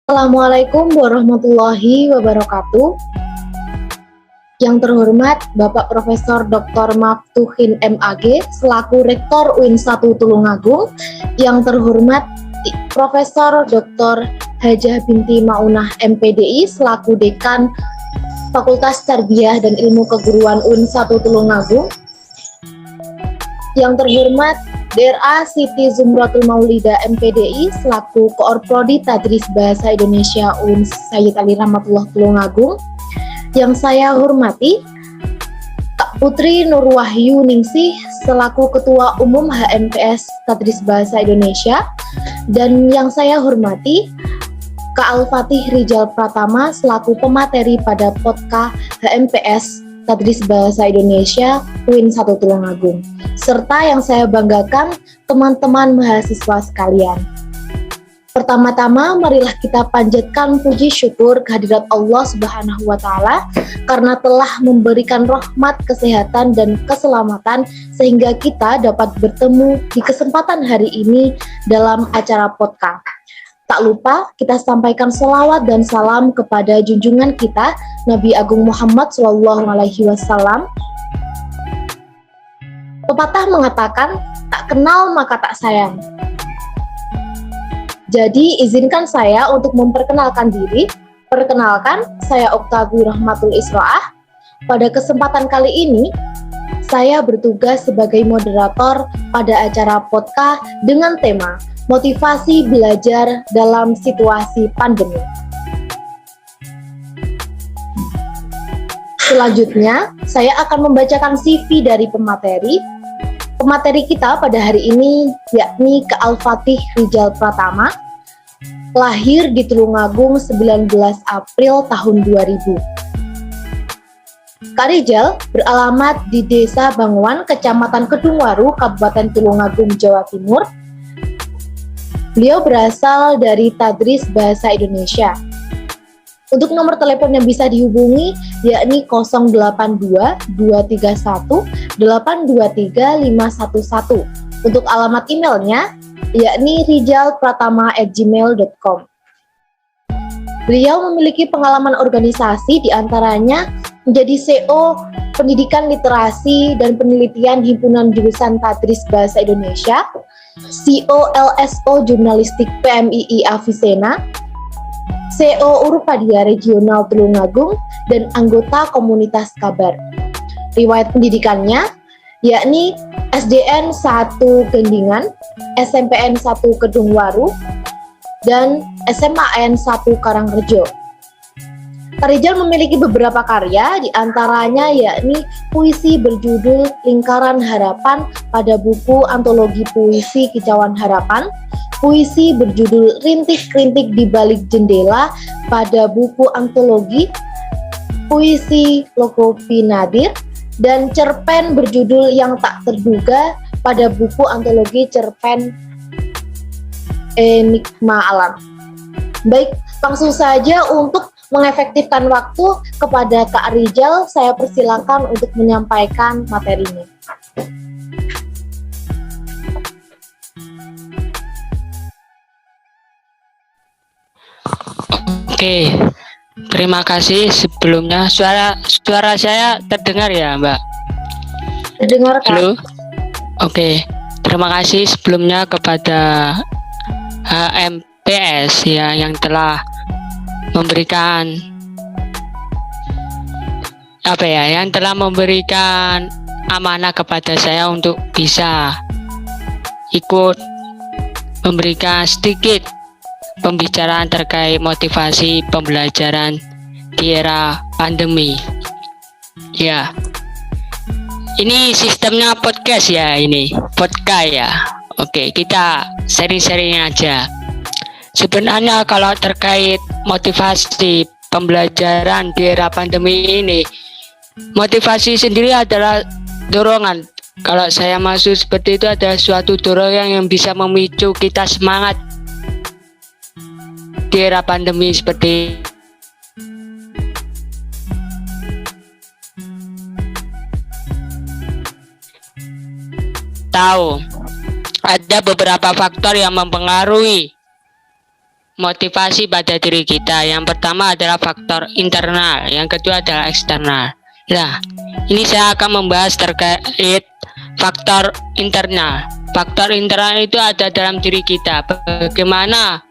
Assalamualaikum warahmatullahi wabarakatuh. Yang terhormat Bapak Profesor Dr. Maftuhin MAG selaku Rektor UIN 1 Tulungagung, yang terhormat Profesor Dr. Hajah Binti Maunah MPDI selaku Dekan Fakultas Tarbiyah dan Ilmu Keguruan UIN 1 Tulungagung, yang terhormat DRA Siti Zumratul Maulida MPDI selaku Koor Prodi Tadris Bahasa Indonesia UIN Sayyid Ali Rahmatullah Tulungagung, yang saya hormati Kak Putri Nurwahyu Ningsih selaku Ketua Umum HMPS Tadris Bahasa Indonesia, dan yang saya hormati Kak Al-Fatih Rijal Pratama selaku pemateri pada Podka HMPS Tadris Bahasa Indonesia UIN 1 Tulungagung, serta yang saya banggakan teman-teman mahasiswa sekalian. Pertama-tama, marilah kita panjatkan puji syukur kehadirat Allah Subhanahu wa Ta'ala karena telah memberikan rahmat, kesehatan, dan keselamatan sehingga kita dapat bertemu di kesempatan hari ini dalam acara podcast. Tak lupa kita sampaikan sholawat dan salam kepada junjungan kita Nabi Agung Muhammad SAW. Pepatah mengatakan, tak kenal maka tak sayang. Jadi izinkan saya untuk memperkenalkan diri. Perkenalkan, saya Oktavie Rahmatul Israah. Pada kesempatan kali ini, saya bertugas sebagai moderator pada acara podcast dengan tema Motivasi Belajar dalam Situasi Pandemi. Selanjutnya, saya akan membacakan CV dari pemateri. Pemateri kita pada hari ini yakni Kak Al-Fatih Rijal Pratama, lahir di Tulungagung 19 April tahun 2000. Kak Rijal beralamat di Desa Banguan, Kecamatan Kedungwaru, Kabupaten Tulungagung, Jawa Timur. Beliau berasal dari Tadris Bahasa Indonesia. Untuk nomor telepon yang bisa dihubungi yakni 082 231 823 511. Untuk alamat emailnya yakni rijalpratama@gmail.com. Beliau memiliki pengalaman organisasi diantaranya menjadi CO Pendidikan Literasi dan Penelitian Himpunan Jurusan Tadris Bahasa Indonesia, CO LSO Jurnalistik PMII Avicenna, CO Urupadia Regional Tulungagung, dan anggota komunitas kabar. Riwayat pendidikannya yakni SDN 1 Gendingan, SMPN 1 Kedungwaru, dan SMAN 1 Karangrejo. Kak Rijal memiliki beberapa karya, diantaranya yakni puisi berjudul Lingkaran Harapan pada buku Antologi Puisi Kicauan Harapan, puisi berjudul Rintik-Rintik di Balik Jendela pada buku Antologi Puisi Logopi Nadir, dan cerpen berjudul Yang Tak Terduga pada buku Antologi Cerpen Enigma Alam. Baik, langsung saja untuk mengefektifkan waktu kepada Kak Rijal, saya persilakan untuk menyampaikan materinya. Oke, terima kasih sebelumnya. Suara saya terdengar ya, Mbak? Terdengar, Kak. Halo. Oke, terima kasih sebelumnya kepada HMPS ya yang telah memberikan amanah kepada saya untuk bisa ikut memberikan sedikit pembicaraan terkait motivasi pembelajaran di era pandemi. Ya, ini sistemnya podcast ya, ini podcast ya. Oke, kita sharing-sharing aja. Sebenarnya kalau terkait motivasi pembelajaran di era pandemi ini, motivasi sendiri adalah dorongan. Kalau saya masuk seperti itu, ada suatu dorongan yang bisa memicu kita semangat di era pandemi seperti tahu ada beberapa faktor yang mempengaruhi motivasi pada diri kita. Yang pertama adalah faktor internal, yang kedua adalah eksternal. Nah, ini saya akan membahas terkait faktor internal. Faktor internal itu ada dalam diri kita. Bagaimana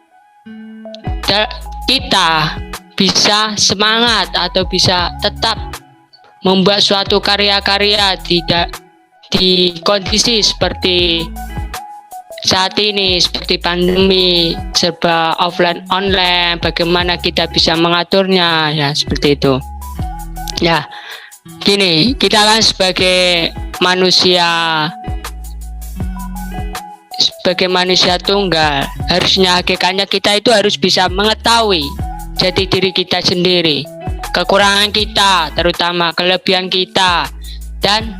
kita bisa semangat atau bisa tetap membuat suatu karya-karya di kondisi seperti saat ini, seperti pandemi serba offline online, bagaimana kita bisa mengaturnya, ya seperti itu. Ya, gini, kita kan sebagai manusia tunggal, harusnya hakikatnya kita itu harus bisa mengetahui jati diri kita sendiri, kekurangan kita, terutama kelebihan kita, dan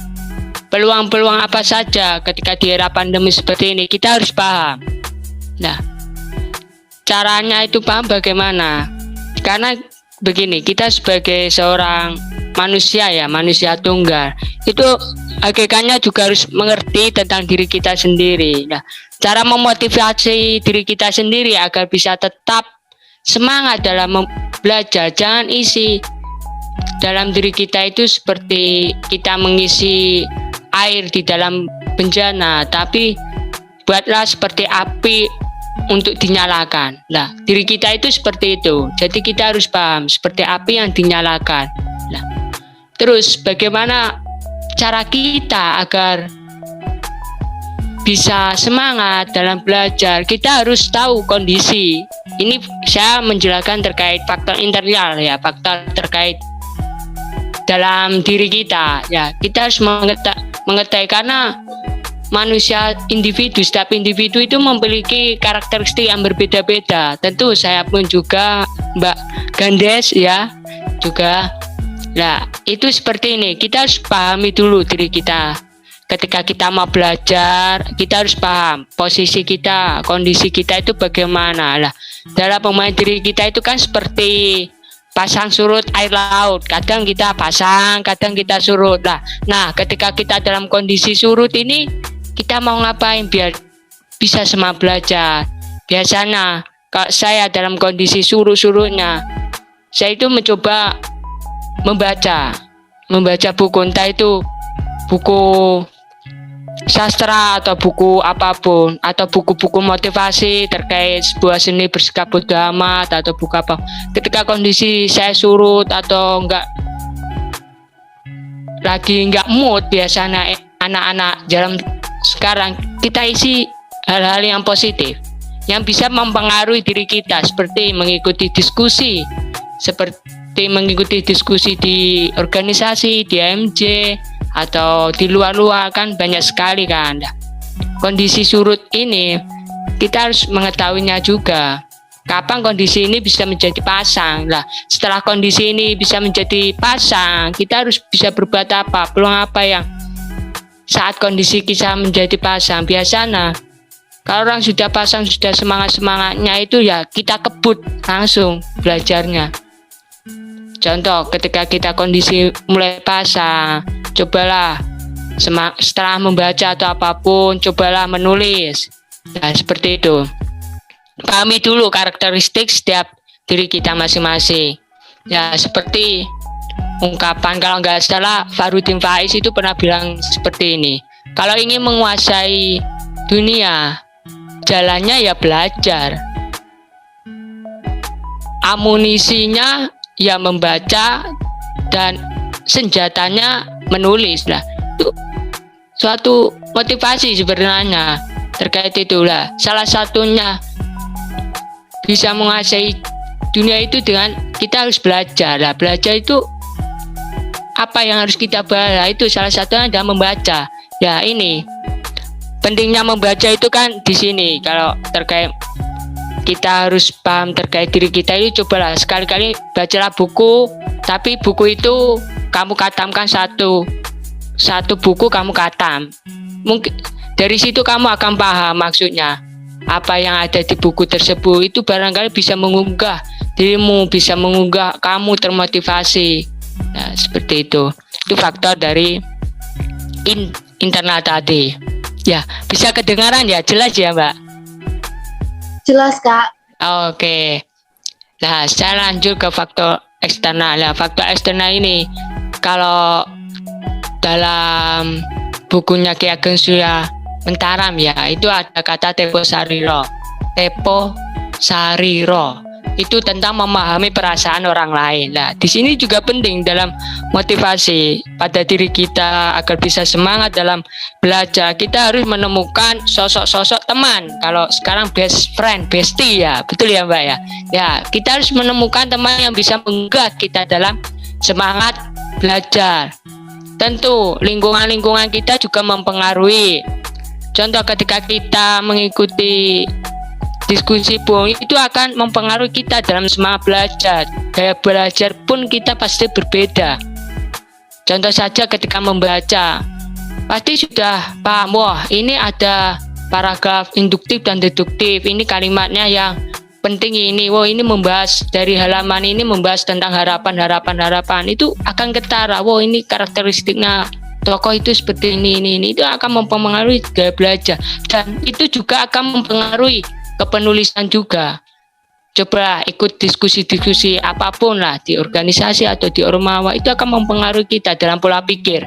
peluang-peluang apa saja ketika di era pandemi seperti ini. Kita harus paham. Nah, caranya itu paham bagaimana? Karena begini, kita sebagai seorang manusia ya, manusia tunggal, itu hakikatnya juga harus mengerti tentang diri kita sendiri. Nah, cara memotivasi diri kita sendiri agar bisa tetap semangat dalam belajar, jangan isi dalam diri kita itu seperti kita mengisi air di dalam bencana, tapi buatlah seperti api untuk dinyalakan. Nah, diri kita itu seperti itu. Jadi kita harus paham seperti api yang dinyalakan. Nah, terus bagaimana cara kita agar bisa semangat dalam belajar? Kita harus tahu kondisi. Ini saya menjelaskan terkait faktor internal ya, faktor terkait dalam diri kita ya. Kita harus mengetahui karena manusia individu, setiap individu itu memiliki karakteristik yang berbeda-beda. Tentu saya pun juga, Mbak Gandes ya juga. Nah, itu seperti ini. Kita harus pahami dulu diri kita. Ketika kita mau belajar, kita harus paham posisi kita, kondisi kita itu bagaimana. Lah, dalam pemain diri kita itu kan seperti pasang surut air laut. Kadang kita pasang, kadang kita surut. Nah, ketika kita dalam kondisi surut ini, kita mau ngapain biar bisa semangat belajar? Biasanya, kalau saya dalam kondisi surut-surutnya, saya itu mencoba membaca buku, entah itu buku sastra atau buku apapun, atau buku-buku motivasi terkait sebuah seni bersikap bodo amat atau buku apa. Ketika kondisi saya surut atau lagi enggak mood, biasanya anak-anak dalam sekarang kita isi hal-hal yang positif yang bisa mempengaruhi diri kita, seperti mengikuti diskusi di organisasi, di AMJ atau di luar-luar, kan banyak sekali kan. Kondisi surut ini kita harus mengetahuinya juga. Kapan kondisi ini bisa menjadi pasang? Lah, setelah kondisi ini bisa menjadi pasang, kita harus bisa berbuat apa? Peluang apa yang saat kondisi kita menjadi pasang? Biasanya kalau orang sudah pasang, sudah semangat-semangatnya itu ya kita kebut langsung belajarnya. Contoh, ketika kita kondisi mulai pasang, cobalah setelah membaca atau apapun, cobalah menulis. Nah, seperti itu. Pahami dulu karakteristik setiap diri kita masing-masing. Ya, seperti ungkapan, kalau nggak salah Farudin Faiz itu pernah bilang seperti ini. Kalau ingin menguasai dunia, jalannya ya belajar. Amunisinya ya membaca, dan senjatanya menulis. Lah, itu suatu motivasi sebenarnya terkait itulah. Salah satunya bisa menguasai dunia itu dengan kita harus belajar. Lah, belajar itu apa yang harus kita baca? Itu salah satunya adalah membaca. Ya, ini pentingnya membaca itu kan di sini. Kalau terkait kita harus paham terkait diri kita itu, cobalah sekali-kali bacalah buku, tapi buku itu kamu katamkan satu buku kamu katam. Mungkin dari situ kamu akan paham maksudnya apa yang ada di buku tersebut. Itu barangkali bisa mengunggah dirimu, bisa mengunggah kamu termotivasi. Nah, seperti itu. Itu faktor dari internal tadi. Ya, bisa kedengaran ya, jelas ya, Mbak? Jelas, Kak. Oke. Nah, saya lanjut ke faktor eksternal. Nah, faktor eksternal ini kalau dalam bukunya Ki Ageng Surya Mentaram ya, itu ada kata tepo sariro. Tepo sariro itu tentang memahami perasaan orang lain. Nah, di sini juga penting dalam motivasi pada diri kita agar bisa semangat dalam belajar. Kita harus menemukan sosok-sosok teman. Kalau sekarang best friend, bestie ya, betul ya Mbak ya. Ya, kita harus menemukan teman yang bisa menggugah kita dalam semangat belajar. Tentu lingkungan-lingkungan kita juga mempengaruhi. Contoh ketika kita mengikuti diskusi pun itu akan mempengaruhi kita dalam semangat belajar. Gaya belajar pun kita pasti berbeda. Contoh saja ketika membaca, pasti sudah paham, wah ini ada paragraf induktif dan deduktif, ini kalimatnya yang penting ini, wah ini membahas dari halaman ini membahas tentang harapan, itu akan ketara, wah ini karakteristiknya tokoh itu seperti ini, itu akan mempengaruhi gaya belajar. Dan itu juga akan mempengaruhi kepenulisan juga. Coba ikut diskusi-diskusi apapun lah di organisasi atau di ormawa, itu akan mempengaruhi kita dalam pola pikir.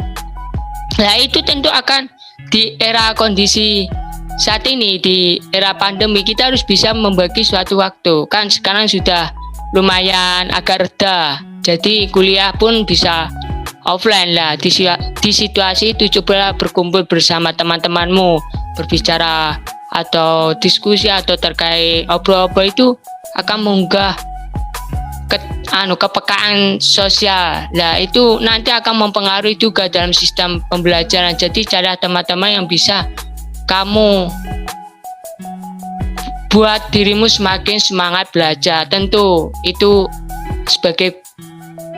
Nah itu tentu akan di era kondisi saat ini, di era pandemi, kita harus bisa membagi suatu waktu. Kan sekarang sudah lumayan agak reda, jadi kuliah pun bisa offline lah. Di situasi itu coba berkumpul bersama teman-temanmu, berbicara atau diskusi atau terkait obrol-obrol, itu akan mengunggah kepekaan sosial. Nah itu nanti akan mempengaruhi juga dalam sistem pembelajaran. Jadi cari teman-teman yang bisa kamu buat dirimu semakin semangat belajar. Tentu itu sebagai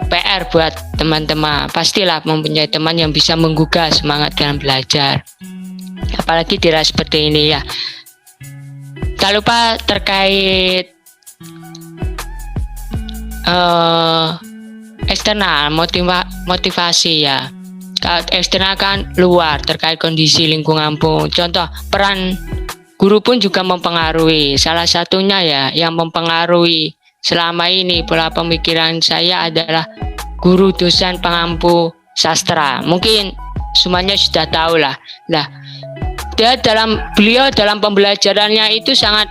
PR buat teman-teman. Pastilah mempunyai teman yang bisa menggugah semangat dalam belajar. Apalagi di era seperti ini ya. Tak lupa terkait eksternal, motivasi ya. Kalau eksternal kan luar, terkait kondisi lingkungan pun. Contoh peran guru pun juga mempengaruhi. Salah satunya ya yang mempengaruhi selama ini pola pemikiran saya adalah guru dosen pengampu sastra. Mungkin semuanya sudah tahu lah. Nah, beliau dalam pembelajarannya itu sangat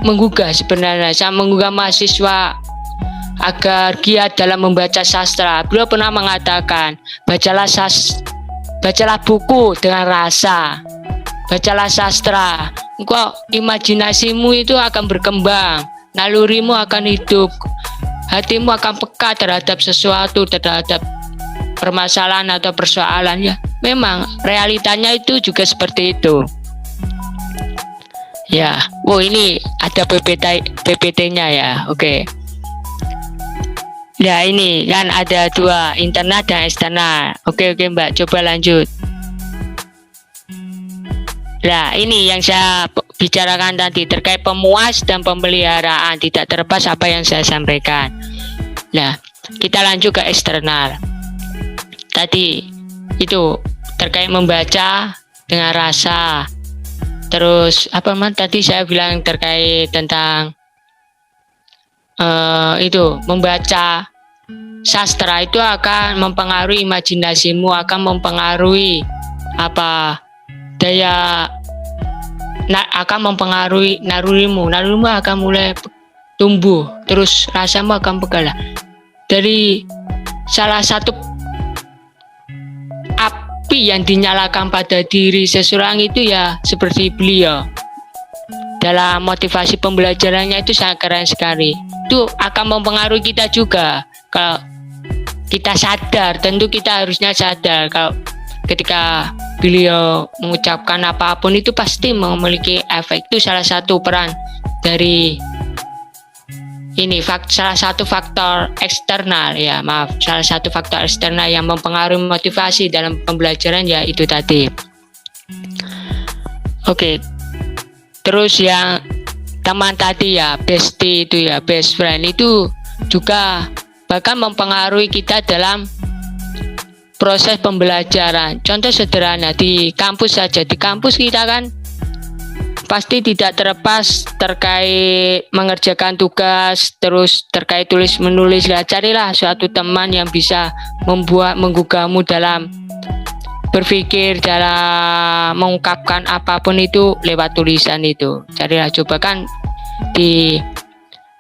menggugah sebenarnya, sangat menggugah mahasiswa agar giat dalam membaca sastra. Beliau pernah mengatakan, bacalah buku dengan rasa, bacalah sastra, engkau imajinasimu itu akan berkembang, nalurimu akan hidup, hatimu akan peka terhadap sesuatu, terhadap permasalahan atau persoalan ya. Memang realitanya itu juga seperti itu. Ya, ini ada PPT-nya ya. Oke. Ya ini kan ada dua, internal dan eksternal. Oke Mbak, coba lanjut. Nah ini yang saya bicarakan tadi terkait pemuas dan pemeliharaan, tidak terlepas apa yang saya sampaikan. Nah kita lanjut ke eksternal. Tadi itu terkait membaca dengan rasa. Terus tadi saya bilang terkait tentang itu membaca sastra itu akan mempengaruhi imajinasimu, akan mempengaruhi akan mempengaruhi nalurimu akan mulai tumbuh, terus rasamu akan pegal. Dari salah satu api yang dinyalakan pada diri seseorang itu ya seperti beliau. Dalam motivasi pembelajarannya itu sangat keren sekali. Itu akan mempengaruhi kita juga. Kalau kita sadar, tentu kita harusnya sadar kalau ketika beliau mengucapkan apapun itu pasti memiliki efek. Itu salah satu peran dari ini, salah satu faktor eksternal ya, salah satu faktor eksternal yang mempengaruhi motivasi dalam pembelajaran ya itu tadi. Oke. Terus yang teman tadi ya, bestie itu ya, best friend itu juga bahkan mempengaruhi kita dalam proses pembelajaran. Contoh sederhana di kampus saja, di kampus kita kan pasti tidak terlepas terkait mengerjakan tugas, terus terkait tulis menulis. Lah, carilah suatu teman yang bisa menggugahmu dalam berpikir, dalam mengungkapkan apapun itu lewat tulisan itu. Carilah, coba kan di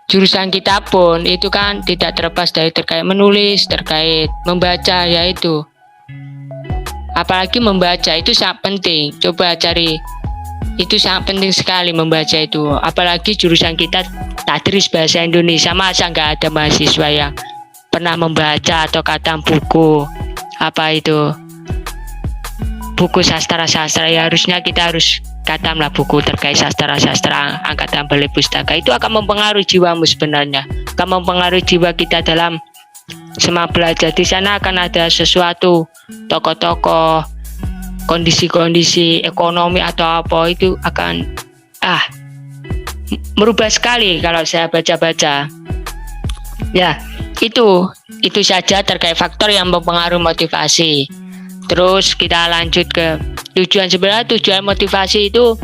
jurusan kita pun itu kan tidak terlepas dari terkait menulis, terkait membaca, yaitu apalagi membaca itu sangat penting. Coba cari, itu sangat penting sekali membaca itu. Apalagi jurusan kita tadris bahasa Indonesia, masa nggak ada mahasiswa yang pernah membaca atau khatam buku apa itu, buku sastra-sastra. Ya harusnya kita harus khatam lah buku terkait sastra-sastra angkatan balai pustaka. Itu akan mempengaruhi jiwamu sebenarnya, akan mempengaruhi jiwa kita dalam semangat belajar. Di sana akan ada sesuatu, tokoh-tokoh, kondisi-kondisi ekonomi atau apa, itu akan merubah sekali kalau saya baca-baca. Ya, itu saja terkait faktor yang mempengaruhi motivasi. Terus kita lanjut ke tujuan. Sebenarnya tujuan motivasi itu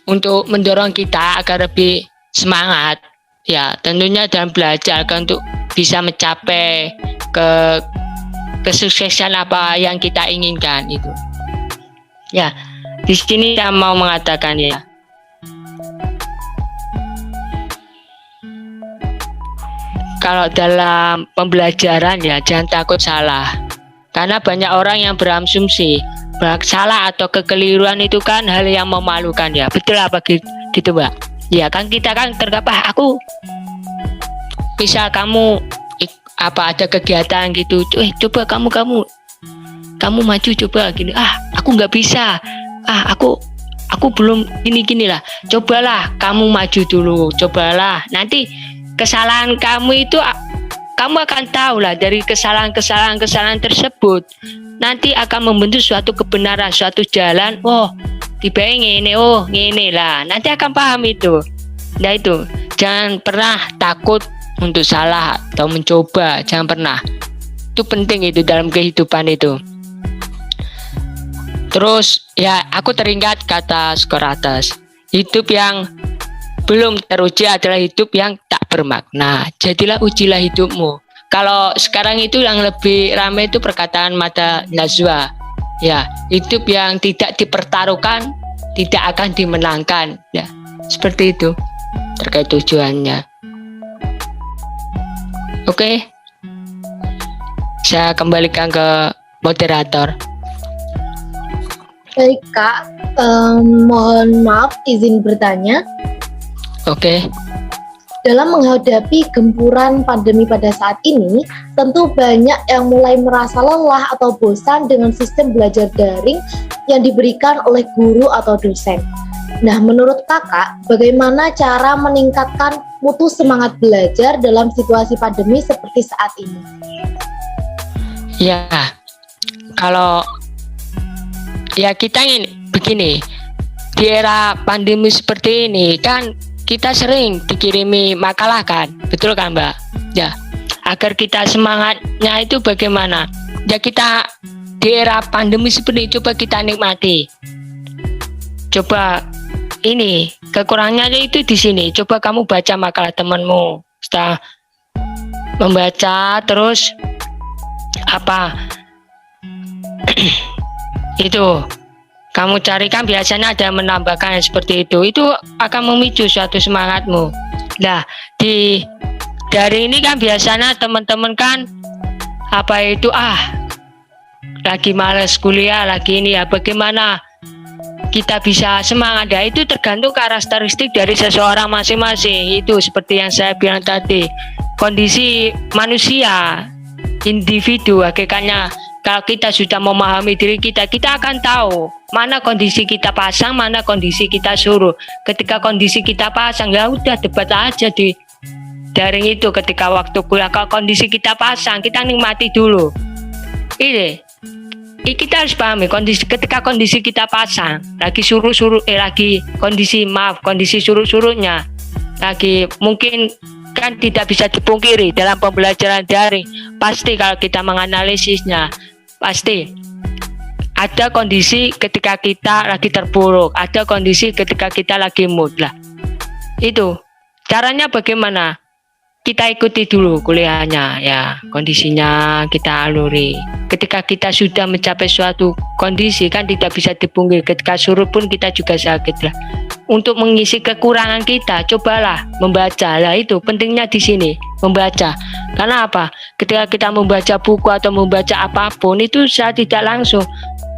untuk mendorong kita agar lebih semangat. Ya, tentunya dalam belajar kan, untuk bisa mencapai kesuksesan apa yang kita inginkan itu. Ya, di sini saya mau mengatakan ya, kalau dalam pembelajaran ya jangan takut salah. Karena banyak orang yang berasumsi bahwa salah atau kekeliruan itu kan hal yang memalukan ya. Betul apa gitu, Mbak? Ya kan, kita kan tergapah, aku misal kamu ada kegiatan gitu, coba kamu maju, coba gini, aku nggak bisa, aku belum gini lah, cobalah kamu maju dulu, cobalah, nanti kesalahan kamu itu kamu akan tahu lah, dari kesalahan tersebut nanti akan membentuk suatu kebenaran, suatu jalan. Tiba ngene lah, nanti akan paham itu. Nah itu, jangan pernah takut untuk salah atau mencoba, jangan pernah. Itu penting itu dalam kehidupan itu. Terus ya, aku teringat kata Socrates, hidup yang belum teruji adalah hidup yang tak bermakna. Jadilah ujilah hidupmu. Kalau sekarang itu yang lebih ramai itu perkataan Mata Najwa. Ya, hidup yang tidak dipertaruhkan tidak akan dimenangkan. Ya, seperti itu terkait tujuannya. Oke, saya kembalikan ke moderator. Baik Kak, mohon maaf izin bertanya. Oke. Dalam menghadapi gempuran pandemi pada saat ini, tentu banyak yang mulai merasa lelah atau bosan dengan sistem belajar daring yang diberikan oleh guru atau dosen. Nah, menurut Kakak, bagaimana cara meningkatkan mutu semangat belajar dalam situasi pandemi seperti saat ini? Ya, kalau ya kita ingin begini, di era pandemi seperti ini kan kita sering dikirimi makalah kan, betul kan Mbak? Ya, agar kita semangatnya itu bagaimana? Ya kita di era pandemi seperti ini, coba kita nikmati. Coba ini kekurangannya itu di sini. Coba kamu baca makalah temanmu. Setelah membaca terus apa itu kamu carikan, biasanya ada menambahkan seperti itu akan memicu suatu semangatmu. Nah, dari ini kan biasanya teman-teman kan lagi malas kuliah lagi ini ya, bagaimana kita bisa semangat? Ya itu tergantung karakteristik dari seseorang masing-masing. Itu seperti yang saya bilang tadi, kondisi manusia, individu. Hakikatnya kalau kita sudah memahami diri kita, kita akan tahu mana kondisi kita pasang, mana kondisi kita suruh. Ketika kondisi kita pasang, ya udah debat aja di daring itu. Ketika waktu kuliah, kalau kondisi kita pasang, kita nikmati dulu. Ini kita harus pahami ketika kondisi kita pasang, lagi kondisi suruh-suruhnya, lagi mungkin kan tidak bisa dipungkiri dalam pembelajaran daring. Pasti kalau kita menganalisisnya, pasti ada kondisi ketika kita lagi terpuruk, ada kondisi ketika kita lagi mood lah. Itu caranya bagaimana? Kita ikuti dulu kuliahnya ya, kondisinya kita aluri. Ketika kita sudah mencapai suatu kondisi kan tidak bisa dipungkiri, ketika surut pun kita juga sakit lah. Untuk mengisi kekurangan kita, cobalah membaca. Lah itu pentingnya di sini, membaca. Karena apa? Ketika kita membaca buku atau membaca apapun itu secara tidak langsung,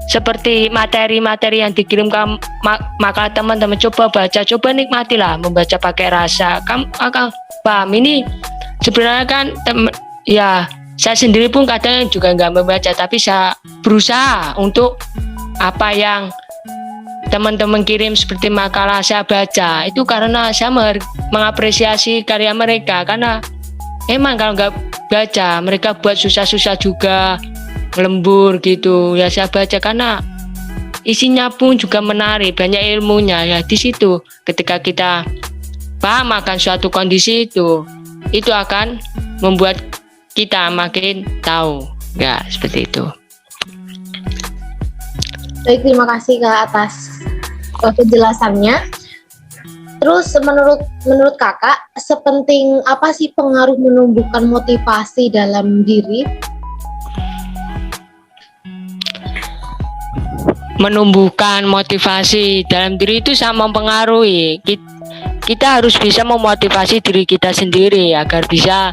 seperti materi-materi yang dikirimkan maka teman-teman coba baca, coba nikmatilah membaca pakai rasa. Kamu akan paham ini sebenarnya kan ya saya sendiri pun kadang juga nggak membaca, tapi saya berusaha untuk apa yang teman-teman kirim seperti makalah saya baca itu karena saya mengapresiasi karya mereka, karena emang kalau nggak baca mereka buat susah-susah juga lembur gitu ya, saya baca karena isinya pun juga menarik, banyak ilmunya ya. Di situ ketika kita paham akan suatu kondisi itu akan membuat kita makin tahu ya, seperti itu. Baik, terima kasih Kak atas penjelasannya. Terus menurut Kakak, sepenting apa sih pengaruh menumbuhkan motivasi dalam diri? Menumbuhkan motivasi dalam diri itu sangat mempengaruhi. Kita harus bisa memotivasi diri kita sendiri agar bisa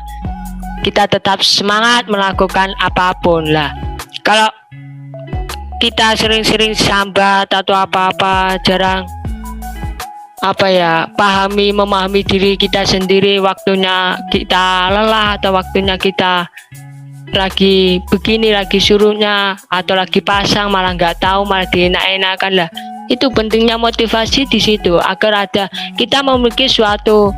kita tetap semangat melakukan apapun lah. Kalau kita sering-sering sambat atau apa-apa, jarang memahami diri kita sendiri, waktunya kita lelah atau waktunya kita lagi begini, lagi surutnya atau lagi pasang malah nggak tahu, malah dienak-enakan lah. Itu pentingnya motivasi di situ agar ada kita memiliki suatu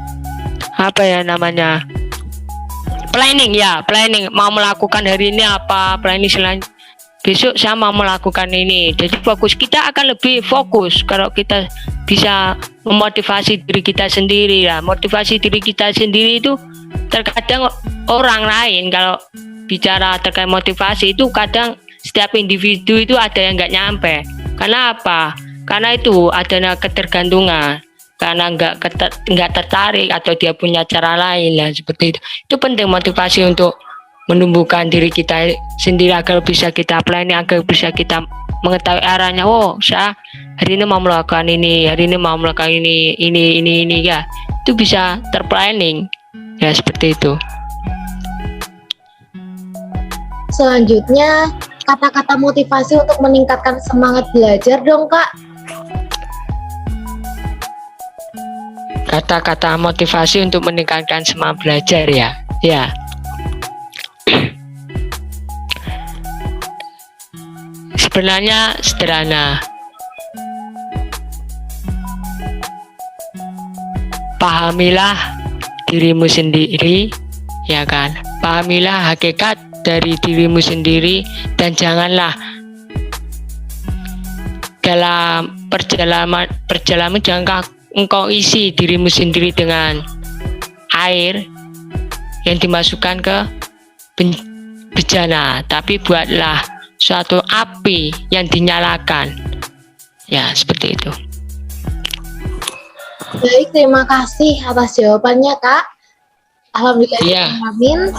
planning mau melakukan hari ini apa, planning besok saya mau melakukan ini. Jadi kita akan lebih fokus kalau kita bisa memotivasi diri kita sendiri lah. Motivasi diri kita sendiri itu terkadang orang lain kalau bicara terkait motivasi itu kadang setiap individu itu ada yang nggak nyampe. Karena apa? Karena itu adanya ketergantungan, karena nggak tertarik atau dia punya cara lain lah, seperti itu. Itu penting motivasi untuk menumbuhkan diri kita sendiri agar bisa kita planning, agar bisa kita mengetahui arahnya. Oh, saya hari ini mau melakukan ini, hari ini mau melakukan ini ya. Itu bisa terplanning ya, seperti itu. Selanjutnya, kata-kata motivasi untuk meningkatkan semangat belajar dong Kak. Kata-kata motivasi untuk meningkatkan semangat belajar ya. Ya. Sebenarnya sederhana. Pahamilah dirimu sendiri, ya kan? Pahamilah hakikat dari dirimu sendiri dan janganlah dalam perjalanan jangan engkau isi dirimu sendiri dengan air yang dimasukkan ke bejana, tapi buatlah suatu api yang dinyalakan. Ya, seperti itu. Baik, terima kasih atas jawabannya Kak. Alhamdulillah. Ya. Amin.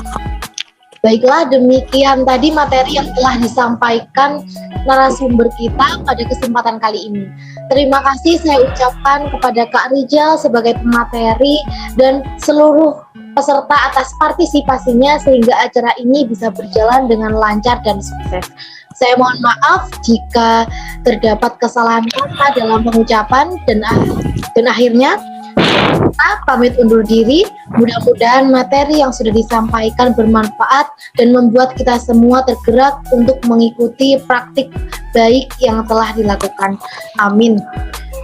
Baiklah, demikian tadi materi yang telah disampaikan narasumber kita pada kesempatan kali ini. Terima kasih saya ucapkan kepada Kak Rijal sebagai pemateri dan seluruh peserta atas partisipasinya sehingga acara ini bisa berjalan dengan lancar dan sukses. Saya mohon maaf jika terdapat kesalahan kata dalam pengucapan dan akhirnya kita pamit undur diri. Mudah-mudahan materi yang sudah disampaikan bermanfaat dan membuat kita semua tergerak untuk mengikuti praktik baik yang telah dilakukan. Amin.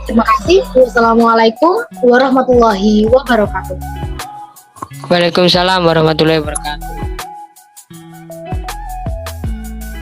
Terima kasih. Wassalamualaikum warahmatullahi wabarakatuh. Waalaikumsalam warahmatullahi wabarakatuh.